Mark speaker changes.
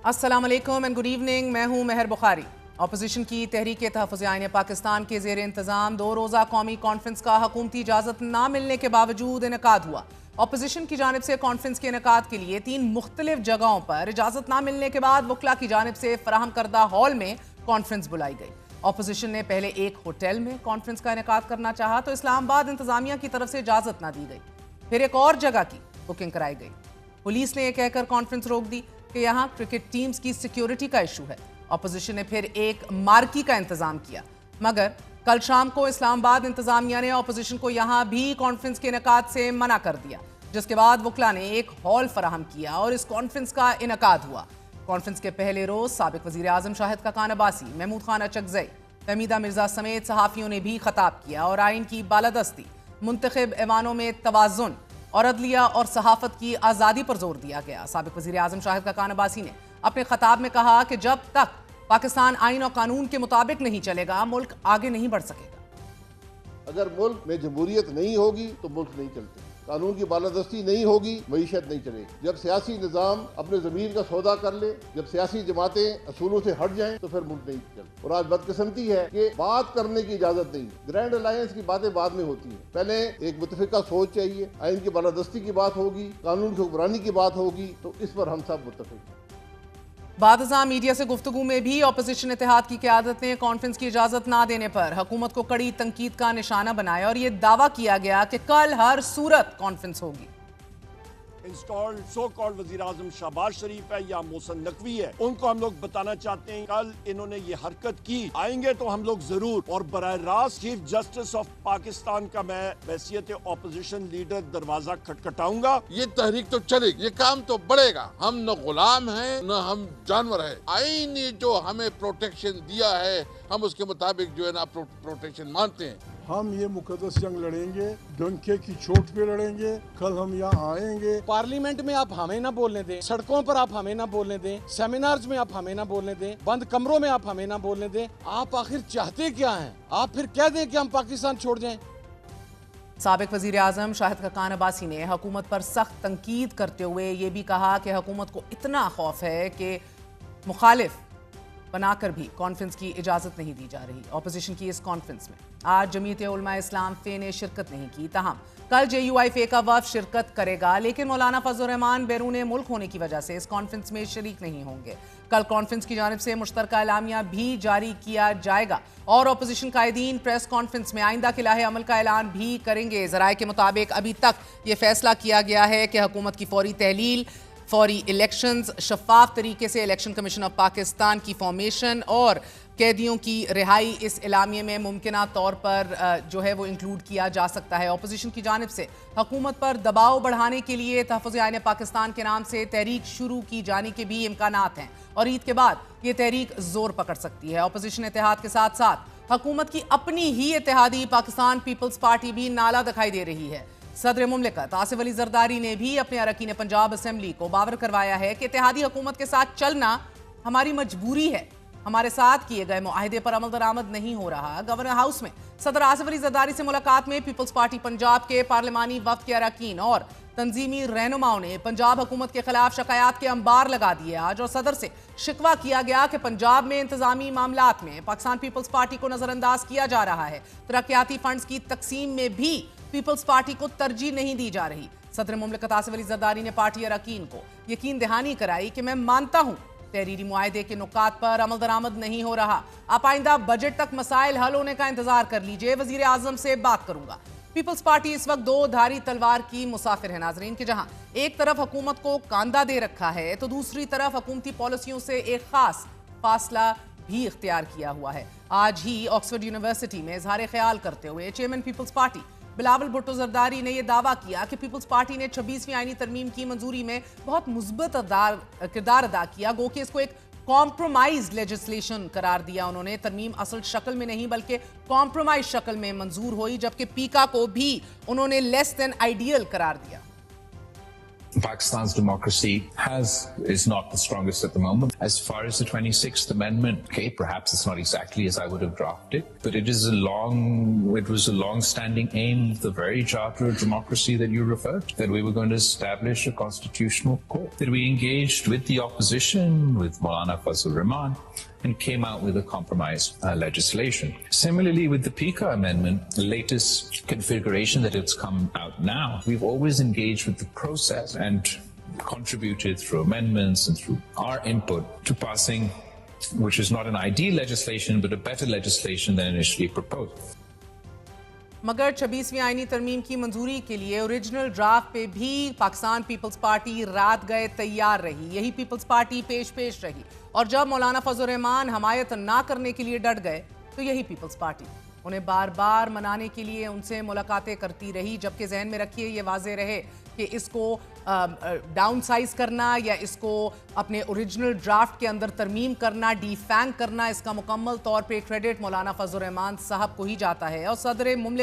Speaker 1: अस्सलाम वालेकुम and good evening. मैं हूं मेहर बुखारी। अपोजिशन की तहरीक तहफ़्फ़ुज़ आईन पाकिस्तान के ज़ेर इंतज़ाम 2 रोज़ा कौमी कॉन्फ्रेंस का हुकूमती इजाज़त ना मिलने के बावजूद इनेकाद हुआ। अपोजिशन की जानिब से कॉन्फ्रेंस के इनेकाद के लिए 3 मुख्तलिफ जगहों पर इजाज़त ना मिलने के बाद वकला की जानिब से फराहम करदा हॉल में कॉन्फ्रेंस बुलाई गई। अपोजिशन ने पहले एक होटल में कॉन्फ्रेंस का इनेकाद करना चाहा तो इस्लामाबाद इंतज़ामिया की तरफ से इजाज़त ना दी गई। फिर एक और जगह की बुकिंग कराई गई। पुलिस ने यह कहकर कॉन्फ्रेंस रोक दी कि यहाँ क्रिकेट टीम्स की सिक्योरिटी का इशू है। अपोजिशन ने फिर एक मार्की का इंतजाम किया, मगर कल शाम को इस्लामाबाद इंतजामिया ने अपोजिशन को यहाँ भी कॉन्फ्रेंस के इनेकाद से मना कर दिया, जिसके बाद वकला ने एक हॉल फराहम किया और इस कॉन्फ्रेंस का इनेकाद हुआ। कॉन्फ्रेंस के पहले रोज साबिक वजीर आजम शाहिद खाकान अब्बासी, महमूद खान अचकज़ई, फहमीदा मिर्जा समेत सहाफ़ियों ने भी खताब किया और आइन की बालादस्ती, मुंतखब ऐवानों में तवाज़ुन और अदलिया और सहाफत की आज़ादी पर जोर दिया गया। साबिक वज़ीर आज़म शाहिद खाकान अब्बासी ने अपने खताब में कहा कि जब तक पाकिस्तान आइन और कानून के मुताबिक नहीं चलेगा, मुल्क आगे नहीं बढ़ सकेगा।
Speaker 2: अगर मुल्क में जमहूरियत नहीं होगी तो मुल्क नहीं चलते, कानून की बालादस्ती नहीं होगी, मईशत नहीं चलेगी। जब सियासी निज़ाम अपने ज़मीर का सौदा कर ले, जब सियासी जमातें असूलों से हट जाएं, तो फिर मुल्क नहीं चलते। और आज बदकिस्मती है कि बात करने की इजाज़त नहीं। ग्रैंड अलायंस की बातें बाद में होती हैं, पहले एक मुतफ़िका सोच चाहिए। आइन की बालादस्ती की बात होगी, कानून की हुक्मरानी की बात होगी, तो इस पर हम सब मुत्तफ़िक हैं।
Speaker 1: बादशाह मीडिया से गुफ्तगू में भी अपोजिशन इत्तेहाद की क़यादत ने कॉन्फ्रेंस की इजाज़त ना देने पर हुकूमत को कड़ी तनकीद का निशाना बनाया और ये दावा किया गया कि कल हर सूरत कॉन्फ्रेंस होगी।
Speaker 3: इंस्टॉल्ड सो कॉल्ड वजीर आजम शहबाज शरीफ है या मोहसिन नकवी है, उनको हम लोग बताना चाहते हैं कल इन्होंने ये हरकत की, आएंगे तो हम लोग जरूर। और बराह रास्त चीफ जस्टिस ऑफ पाकिस्तान का मैं हैसियत ऑपोजिशन लीडर दरवाजा खटखटाऊंगा।
Speaker 4: ये तहरीक तो चलेगी, ये काम तो बढ़ेगा। हम न गुलाम हैं न हम जानवर हैं। आईन जो हमें प्रोटेक्शन दिया है, हम उसके मुताबिक जो है ना प्रोटेक्शन मानते हैं।
Speaker 5: हम ये मुकद्दस जंग लड़ेंगे, डंके की चोट पे लड़ेंगे। कल हम यहाँ आएंगे।
Speaker 6: पार्लियामेंट में आप हमें ना बोलने दें, सड़कों पर आप हमें ना बोलने दें, सेमिनार्स में आप हमें ना बोलने दें, बंद कमरों में आप हमें ना बोलने दें। आप आखिर चाहते क्या हैं? आप फिर कह दें कि हम पाकिस्तान छोड़ जाएं।
Speaker 1: साबिक वजीर आजम शाहिद खाकान अब्बासी ने हुकूमत पर सख्त तनकीद करते हुए ये भी कहा कि हुकूमत को इतना खौफ है कि मुखालिफ बनाकर भी कॉन्फ्रेंस की इजाज़त नहीं दी जा रही। अपोजिशन की इस कॉन्फ्रेंस में आज जमीयत उलमा इस्लाम फे ने शिरकत नहीं की, तहम कल JUI फे का वफ़द शिरकत करेगा, लेकिन मौलाना फजल रहमान बैरून मुल्क होने की वजह से इस कॉन्फ्रेंस में शरीक नहीं होंगे। कल कॉन्फ्रेंस की जानिब से मुश्तरका एलामिया भी जारी किया जाएगा और अपोजिशन कायदीन प्रेस कॉन्फ्रेंस में आइंदा के लाहे अमल का ऐलान भी करेंगे। ज़राए के मुताबिक अभी तक ये फैसला किया गया है कि हुकूमत की फौरी तहलील, फौरी इलेक्शंस, शफाफ तरीके से इलेक्शन कमीशन ऑफ पाकिस्तान की फॉर्मेशन और कैदियों की रिहाई इस इलामिये में मुमकिना तौर पर जो है वो इंक्लूड किया जा सकता है। अपोजिशन की जानिब से हुकूमत पर दबाव बढ़ाने के लिए तहफ़्फ़ुज़ आईन पाकिस्तान के नाम से तहरीक शुरू की जाने के भी इम्कानात हैं और ईद के बाद ये तहरीक जोर पकड़ सकती है। अपोजिशन इत्तेहाद के साथ साथ हुकूमत की अपनी ही इत्तेहादी पाकिस्तान पीपल्स पार्टी भी नाला दिखाई दे रही है। सदर मुमलिकत आसिफ अली जरदारी ने भी अपने अरकान पंजाब असेंबली को बावर करवाया है कि इत्तेहादी हुकूमत के साथ चलना हमारी मजबूरी है, हमारे साथ किए गए मुआहदे पर अमल दरामद नहीं हो रहा। गवर्नर हाउस में सदर आसिफ अली जरदारी से मुलाकात में पीपल्स पार्टी पंजाब के पार्लिमानी वफ्द के अरकान और तंजीमी रहनुमाओं ने पंजाब हुकूमत के खिलाफ शिकायत के अंबार लगा दिए आज और सदर से शिकवा किया गया कि पंजाब में इंतजामी मामलात में पाकिस्तान पीपल्स पार्टी को नजरअंदाज किया जा रहा है। तरक्याती फंड्स की तकसीम में भी पीपल्स पार्टी को तरजीह नहीं दी जा रही। सदर मुमलिकत आसिफ अली जरदारी ने पार्टी अरकान को यकीन दहानी कराई कि मैं मानता हूं तहरीरी मुआहदे के नुकात पर अमल दरामद नहीं हो रहा, आप आइंदा बजट तक मसाइल हल होने का इंतजार कर लीजिए, वजीर आजम से बात करूंगा। पीपल्स पार्टी इस वक्त 2 धारी तलवार की मुसाफिर है नाजरीन, कि जहां एक तरफ हुकूमत को कांदा दे रखा है तो दूसरी तरफ हुकूमती पॉलिसियों से एक खास फासला भी इख्तियार किया हुआ है। आज ही ऑक्सफोर्ड यूनिवर्सिटी में इजहार ख्याल करते हुए चेयरमैन पीपल्स पार्टी बिलावल भुट्टो जरदारी ने यह दावा किया कि पीपल्स पार्टी ने 26वीं आईनी तरमीम की मंजूरी में बहुत मुस्बत किरदार अदा किया, गो कि इसको एक कॉम्प्रोमाइज लेजिस्लेशन करार दिया। उन्होंने तरमीम असल शक्ल में नहीं बल्कि कॉम्प्रोमाइज शक्ल में मंजूर हुई, जबकि पीका को भी उन्होंने लेस देन आइडियल करार दिया।
Speaker 7: Pakistan's democracy is not the strongest at the moment. As far as the 26th Amendment, okay, perhaps it's not exactly as I would have drafted, but it was a long-standing aim of the very charter of democracy that you referred to, that we were going to establish a constitutional court, that we engaged with the opposition, with Maulana Fazlur Rahman, and came out with a compromise legislation. Similarly, with the PICA Amendment, the latest configuration that it's come out now, we've always engaged with the process and contributed through amendments and through our input to passing, which is not an ideal legislation, but a better legislation than initially proposed.
Speaker 1: मगर 26वीं आईनी तरमीम की मंजूरी के लिए original draft पे भी Pakistan peoples party रात गए तैयार रही। यही पीपल्स पार्टी पेश रही और जब मौलाना फजल रहमान हमायत ना करने के लिए डट गए तो यही पीपल्स पार्टी उन्हें बार बार मनाने के लिए उनसे मुलाकातें करती रही, जबकि जहन में रखिए ये वाज़े रहे कि इसको डाउन साइज करना या इसको अपने ओरिजिनल ड्राफ्ट के अंदर तरमीम करना, डीफैंग करना, इसका मुकम्मल तौर पे क्रेडिट मौलाना फजल रहमान साहब को ही जाता है। और सदर मुमलिक